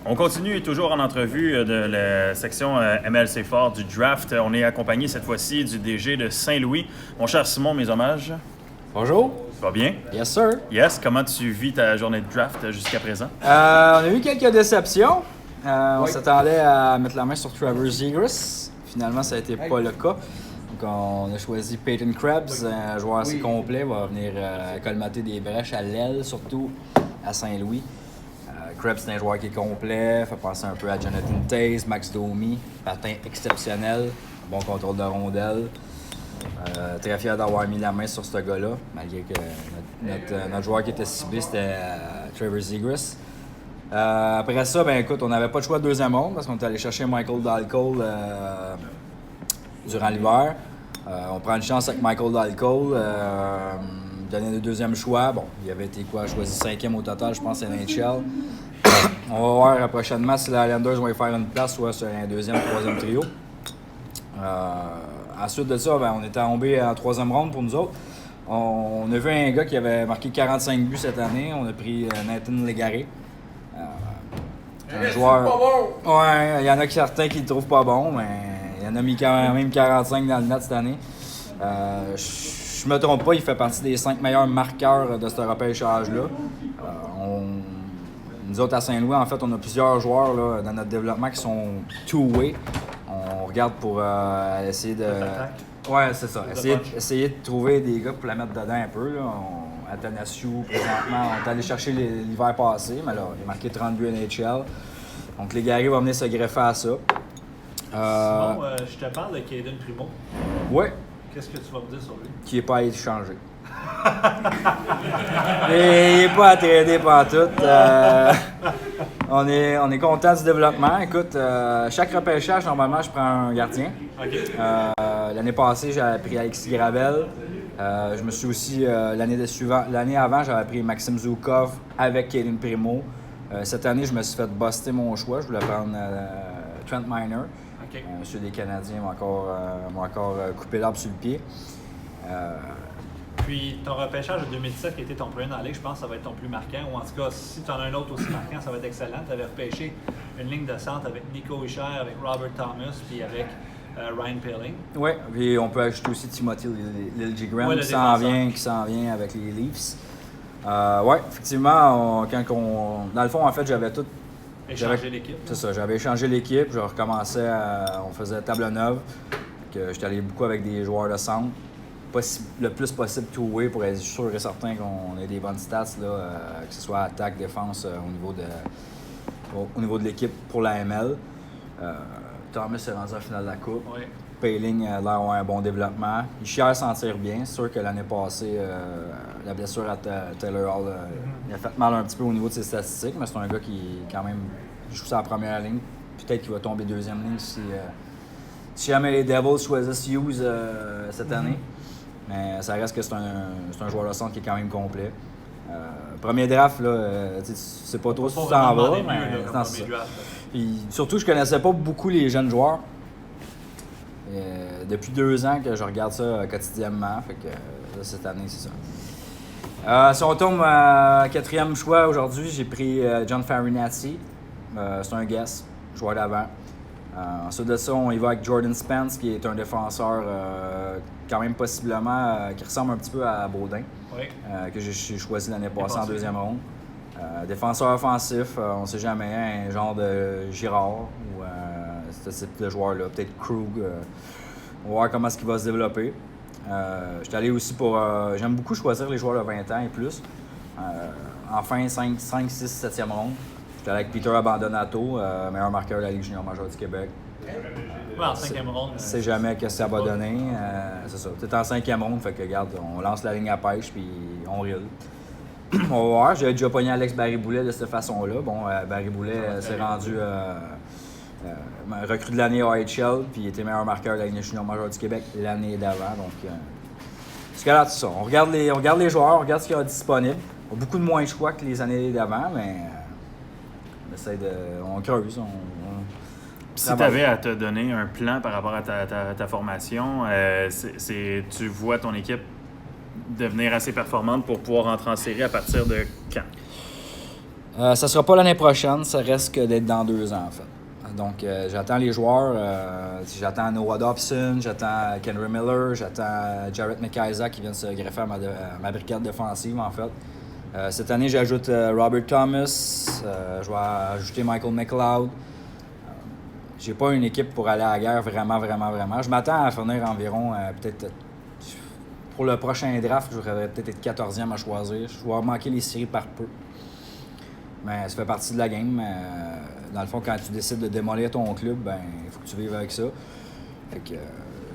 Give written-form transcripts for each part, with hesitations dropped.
On continue toujours en entrevue de la section MLC Fort du draft. On est accompagné cette fois-ci du DG de Saint-Louis. Mon cher Simon, mes hommages. Bonjour. Ça va bien? Yes, sir. Yes. Comment tu vis ta journée de draft jusqu'à présent? On a eu quelques déceptions. On s'attendait à mettre la main sur Trevor Zegras. Finalement, ça n'a été pas le cas. Donc, on a choisi Peyton Krebs, un joueur assez complet. Va venir colmater des brèches à l'aile, surtout à Saint-Louis. Krebs, c'est un joueur qui est complet. Fait penser un peu à Jonathan Toews, Max Domi. Patin exceptionnel. Bon contrôle de rondelle. Très fier d'avoir mis la main sur ce gars-là, malgré que notre joueur qui était ciblé, c'était Trevor Zegras. Après ça, ben écoute, on n'avait pas de choix de deuxième ronde parce qu'on est allé chercher Michael Dahlkohl durant l'hiver. On prend une chance avec Michael Dahlkohl. Donner le deuxième choix. Bon, il avait été choisi 5e au total, je pense, à NHL. On va voir prochainement si les Islanders vont y faire une place, soit sur un deuxième, troisième trio. Ensuite de ça, ben, on était tombé en troisième ronde pour nous autres. On a vu un gars qui avait marqué 45 buts cette année. On a pris Nathan Légaré. Un joueur. Pas bon. Ouais, il y en a certains qui le trouvent pas bon, mais il y en a mis quand même 45 dans le net cette année. Je me trompe pas, il fait partie des 5 meilleurs marqueurs de ce repêchage-là. Nous autres à Saint-Louis, en fait, on a plusieurs joueurs là, dans notre développement qui sont two-way. On regarde pour essayer de. Ouais, c'est ça. Essayer de trouver des gars pour la mettre dedans un peu. Là. Athanasiou, présentement, on est allé chercher l'hiver passé, mais là, il a marqué 30 buts NHL. Donc, les Légaré va venir se greffer à ça. Sinon, je te parle de Caden Primo. Oui. Qu'est-ce que tu vas me dire sur lui? Qui n'est pas à être changé. Il n'est pas à trader pantoute. On est content du développement. Écoute, chaque repêchage, normalement, je prends un gardien. Okay. L'année passée, j'avais pris Alexis Gravel. Je me suis aussi, l'année avant, j'avais pris Maxime Zoukov avec Caden Primo. Cette année, je me suis fait buster mon choix. Je voulais prendre Trent Miner. Okay. Ceux des Canadiens m'ont encore coupé l'arbre sur le pied. Puis ton repêchage de 2017 qui était ton premier dans la ligue, je pense que ça va être ton plus marquant. Ou en tout cas, si tu en as un autre aussi marquant, ça va être excellent. Tu avais repêché une ligne de centre avec Nico Hischier, avec Robert Thomas, puis avec Ryan Poehling. Oui, puis on peut ajouter aussi Timothy Liljegren ouais, qui s'en vient avec les Leafs. Oui, effectivement, dans le fond, en fait, j'avais tout. Échanger l'équipe. C'est ça, j'avais échangé l'équipe, je recommençais on faisait table neuve. J'étais allé beaucoup avec des joueurs de centre. Le plus possible two-way pour être sûr et certain qu'on ait des bonnes stats, là, que ce soit attaque, défense au niveau de l'équipe pour la ML. Thomas s'est rendu en finale de la Coupe. Oui. Poehling a l'air d'avoir un bon développement. Il s'en tire bien. C'est sûr que l'année passée, la blessure à Taylor Hall il a fait mal un petit peu au niveau de ses statistiques, mais c'est un gars qui, quand même, joue sa première ligne. Peut-être qu'il va tomber deuxième ligne si jamais les Devils choisissent Hughes cette année. Mais ça reste que c'est un joueur de centre qui est quand même complet. Premier draft, là, tu sais pas trop si tu t'en vas, mais c'est ça. Puis, surtout, je connaissais pas beaucoup les jeunes joueurs. Depuis 2 ans que je regarde ça quotidiennement, fait que là, cette année, c'est ça. Si on tombe à 4e choix aujourd'hui, j'ai pris John Farinacci. C'est un guess, joueur d'avant. Ensuite de ça, on y va avec Jordan Spence, qui est un défenseur quand même possiblement qui ressemble un petit peu à Baudin, oui. Que j'ai choisi l'année passée en 2e ronde. Défenseur offensif, on ne sait jamais, un genre de Girard ou ce type de joueur-là, peut-être Krug. On va voir comment est-ce qu'il va se développer. J'étais allé aussi pour... j'aime beaucoup choisir les joueurs de 20 ans et plus. Enfin, 5, 6, 7e ronde. J'étais allé avec Peter Abandonato, meilleur marqueur de la Ligue junior majeure du Québec. Ouais, en 5e ronde. Je sais jamais ce que ça va donner. C'est ça. Peut-être en 5e ronde, fait que regarde, on lance la ligne à pêche puis on rille. On va voir. J'avais déjà pogné Alex Barry-Boulet de cette façon-là. Bon, Barry-Boulet s'est rendu recrue de l'année AHL, puis il était meilleur marqueur de la Ligue junior majeure du Québec l'année d'avant. Donc, c'est ça. On regarde les joueurs, on regarde ce qu'il y a disponible. On a beaucoup de moins de choix que les années d'avant, mais on creuse. Si tu avais à te donner un plan par rapport à ta formation, tu vois ton équipe devenir assez performante pour pouvoir rentrer en série à partir de quand? Ça sera pas l'année prochaine, ça reste que d'être dans 2 ans, en fait. Donc, j'attends les joueurs. J'attends Noah Dobson, j'attends Kendra Miller, j'attends Jarrett McIsaac qui vient de se greffer à ma brigade défensive, en fait. Cette année, j'ajoute Robert Thomas. Je vais ajouter Michael McLeod. J'ai pas une équipe pour aller à la guerre vraiment. Je m'attends à finir environ, peut-être, pour le prochain draft, je voudrais peut-être être 14e à choisir. Je vais manquer les séries par peu. Mais ça fait partie de la game. Dans le fond, quand tu décides de démolir ton club, ben il faut que tu vives avec ça. Fait que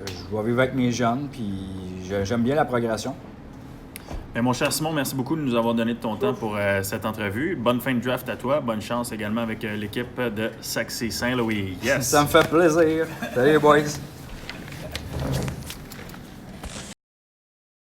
je vais vivre avec mes jeunes, puis j'aime bien la progression. Bien, mon cher Simon, merci beaucoup de nous avoir donné de ton temps pour cette entrevue. Bonne fin de draft à toi. Bonne chance également avec l'équipe de Saxey Saint-Louis. Yes! Ça me fait plaisir. Salut les boys!